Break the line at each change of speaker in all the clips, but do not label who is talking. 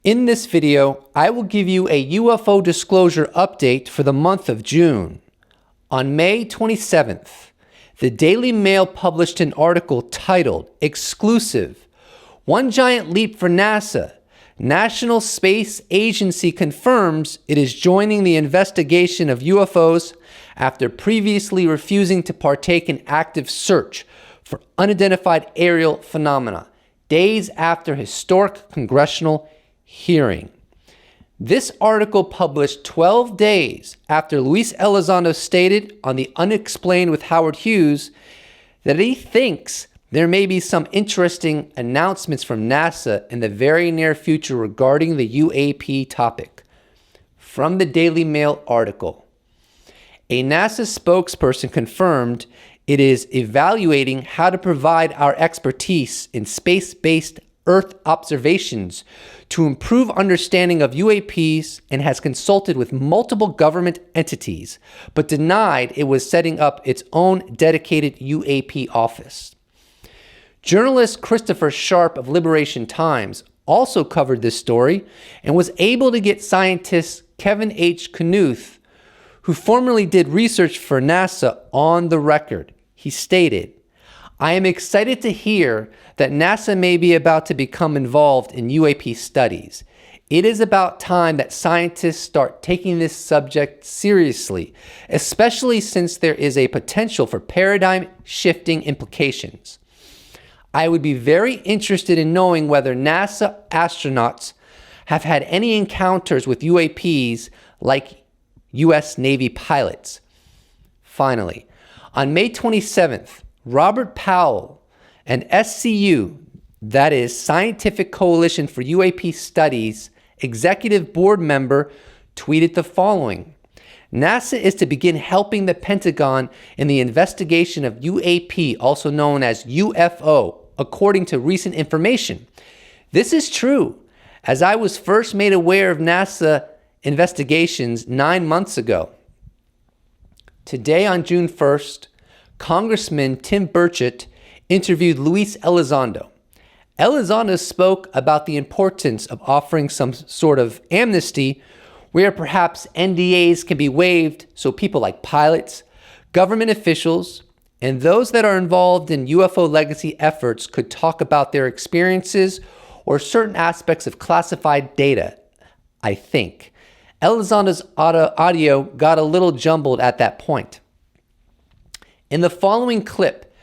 In this video, I will give you a UFO disclosure update for the month of June. On May 27th, the Daily Mail published an article titled, "Exclusive: One Giant Leap for NASA. National Space Agency confirms it is joining the investigation of UFOs after previously refusing to partake in active search for unidentified aerial phenomena, days after historic congressional hearing." This article published 12 days after Luis Elizondo stated on the Unexplained with Howard Hughes that he thinks there may be some interesting announcements from NASA in the very near future regarding the UAP topic. From the Daily Mail article, a NASA spokesperson confirmed it is evaluating how to provide our expertise in space-based Earth observations to improve understanding of UAPs and has consulted with multiple government entities, but denied it was setting up its own dedicated UAP office. Journalist Christopher Sharp of Liberation Times also covered this story and was able to get scientist Kevin H. Knuth, who formerly did research for NASA, on the record. He stated, "I am excited to hear that NASA may be about to become involved in UAP studies. It is about time that scientists start taking this subject seriously, especially since there is a potential for paradigm-shifting implications. I would be very interested in knowing whether NASA astronauts have had any encounters with UAPs like U.S. Navy pilots." Finally, on May 27th, Robert Powell, an SCU, that is Scientific Coalition for UAP Studies, executive board member, tweeted the following: "NASA is to begin helping the Pentagon in the investigation of UAP, also known as UFO, according to recent information. This is true, as I was first made aware of NASA investigations 9 months ago." Today, on June 1st, Congressman Tim Burchett interviewed Luis Elizondo. Elizondo spoke about the importance of offering some sort of amnesty where perhaps NDAs can be waived so people like pilots, government officials, and those that are involved in UFO legacy efforts could talk about their experiences or certain aspects of classified data, I think. Elizondo's audio got a little jumbled at that point. In the following clip,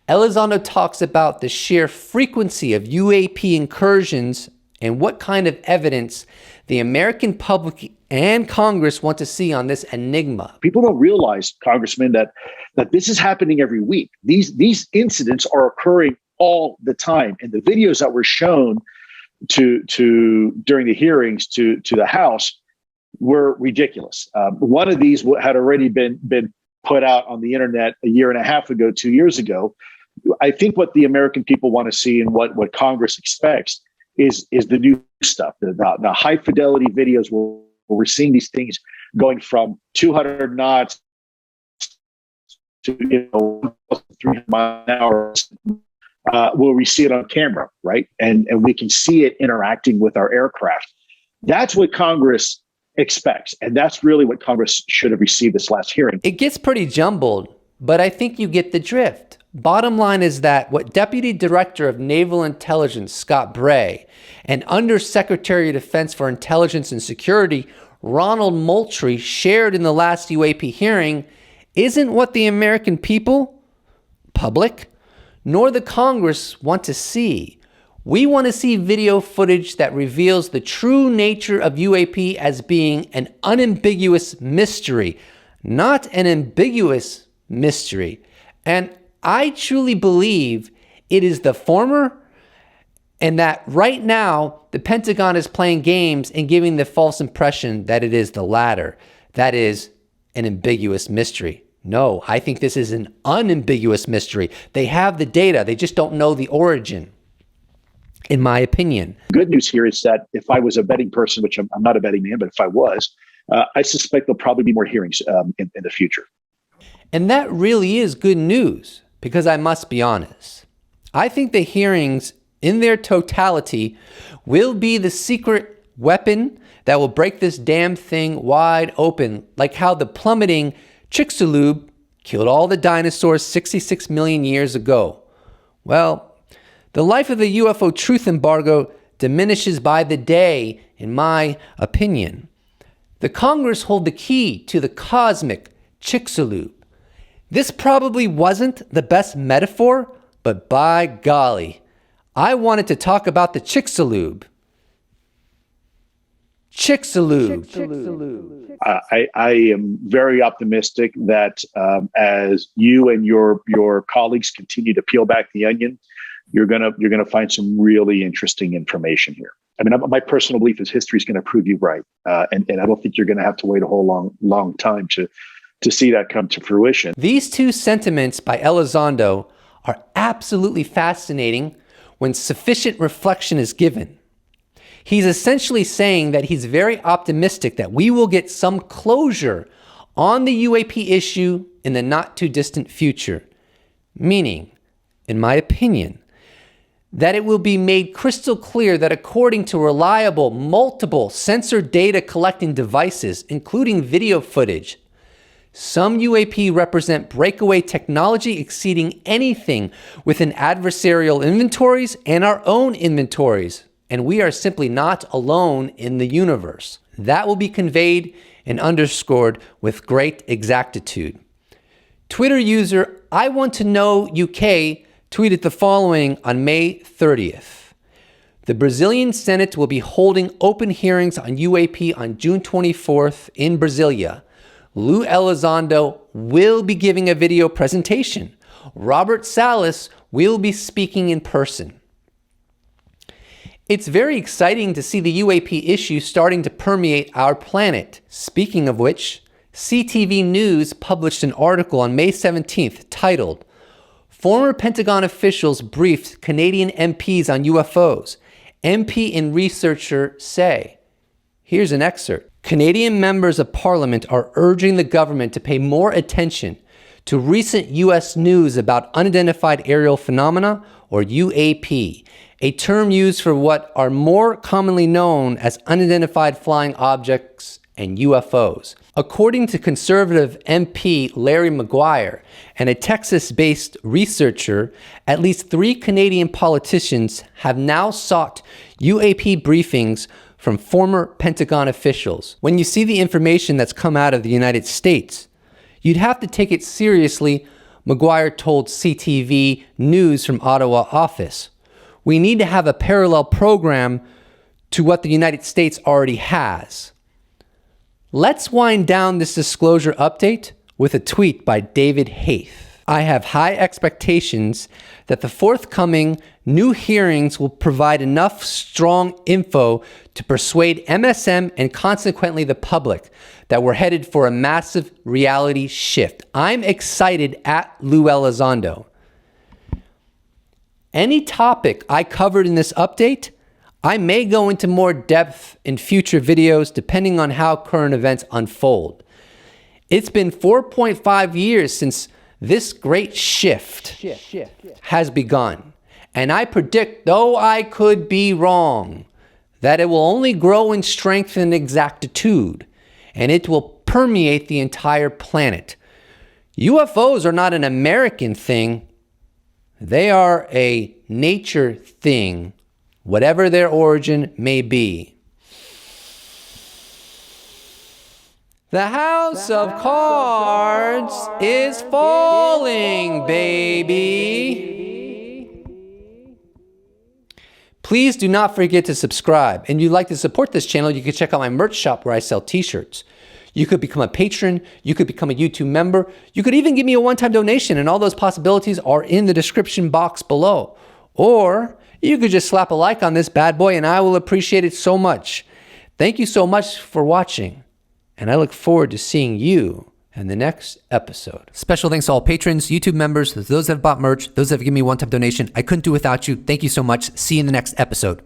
Elizondo talks about the sheer frequency of UAP incursions and what kind of evidence the American public and Congress want to see on this enigma.
People don't realize, Congressman, that this is happening every week. These incidents are occurring all the time. And the videos that were shown to during the hearings to the House were ridiculous. One of these had already been put out on the internet a year and a half ago, 2 years ago. I think what the American people want to see and what Congress expects is the new stuff, the high fidelity videos where we're seeing these things going from 200 knots to 300 miles an hour. Where we see it on camera, right? And we can see it interacting with our aircraft. That's what Congress expects. And that's really what Congress should have received this last hearing.
It gets pretty jumbled, but I think you get the drift. Bottom line is that what Deputy Director of Naval Intelligence Scott Bray and Undersecretary of Defense for Intelligence and Security Ronald Moultrie shared in the last UAP hearing isn't what the American people, public, nor the Congress want to see. We want to see video footage that reveals the true nature of UAP as being an unambiguous mystery, not an ambiguous mystery. And I truly believe it is the former, and that right now the Pentagon is playing games and giving the false impression that it is the latter, that is an ambiguous mystery. No, I think this is an unambiguous mystery. They have the data, they just don't know the origin, in my opinion.
Good news here is that if I was a betting person, which I'm not a betting man, but if I was, I suspect there'll probably be more hearings in the future.
And that really is good news, because I must be honest. I think the hearings in their totality will be the secret weapon that will break this damn thing wide open, like how the plummeting Chicxulub killed all the dinosaurs 66 million years ago. Well, the life of the UFO truth embargo diminishes by the day, in my opinion. The Congress hold the key to the cosmic Chicxulub. This probably wasn't the best metaphor, but by golly, I wanted to talk about the Chicxulub. Chicxulub.
I am very optimistic that as you and your colleagues continue to peel back the onion, you're gonna find some really interesting information here. I mean, my personal belief is history is going to prove you right, and I don't think you're going to have to wait a whole long time to see that come to fruition.
These two sentiments by Elizondo are absolutely fascinating when sufficient reflection is given. He's essentially saying that he's very optimistic that we will get some closure on the UAP issue in the not too distant future, meaning, in my opinion, that it will be made crystal clear that according to reliable, multiple sensor data collecting devices, including video footage, some UAP represent breakaway technology exceeding anything within adversarial inventories and our own inventories, and we are simply not alone in the universe. That will be conveyed and underscored with great exactitude. Twitter user I Want to Know UK tweeted the following on May 30th. The Brazilian Senate will be holding open hearings on UAP on June 24th in Brasilia. Luis Elizondo will be giving a video presentation. Robert Salles will be speaking in person. It's very exciting to see the UAP issue starting to permeate our planet. Speaking of which, CTV News published an article on May 17th titled, Former Pentagon officials briefed Canadian MPs on UFOs. MP and researcher say. Here's an excerpt. Canadian members of Parliament are urging the government to pay more attention to recent U.S. news about unidentified aerial phenomena, or UAP, a term used for what are more commonly known as unidentified flying objects and UFOs. According to conservative MP Larry Maguire and a Texas-based researcher, at least 3 Canadian politicians have now sought UAP briefings from former Pentagon officials. When you see the information that's come out of the United States, you'd have to take it seriously, Maguire told CTV News from Ottawa office. We need to have a parallel program to what the United States already has. Let's wind down this disclosure update with a tweet by David Haith. I have high expectations that the forthcoming new hearings will provide enough strong info to persuade MSM and consequently the public that we're headed for a massive reality shift. I'm excited at Luis Elizondo. Any topic I covered in this update, I may go into more depth in future videos depending on how current events unfold. It's been 4.5 years since this great shift has begun. And I predict, though I could be wrong, that it will only grow in strength and exactitude, and it will permeate the entire planet. UFOs are not an American thing. They are a nature thing, whatever their origin may be. The house of cards is falling, baby. Please do not forget to subscribe. And if you'd like to support this channel, you can check out my merch shop where I sell t-shirts. You could become a patron. You could become a YouTube member. You could even give me a one-time donation, and all those possibilities are in the description box below. Or you could just slap a like on this bad boy, and I will appreciate it so much. Thank you so much for watching, and I look forward to seeing you in the next episode. Special thanks to all patrons, YouTube members, those that have bought merch, those that have given me a one-time donation. I couldn't do without you. Thank you so much. See you in the next episode.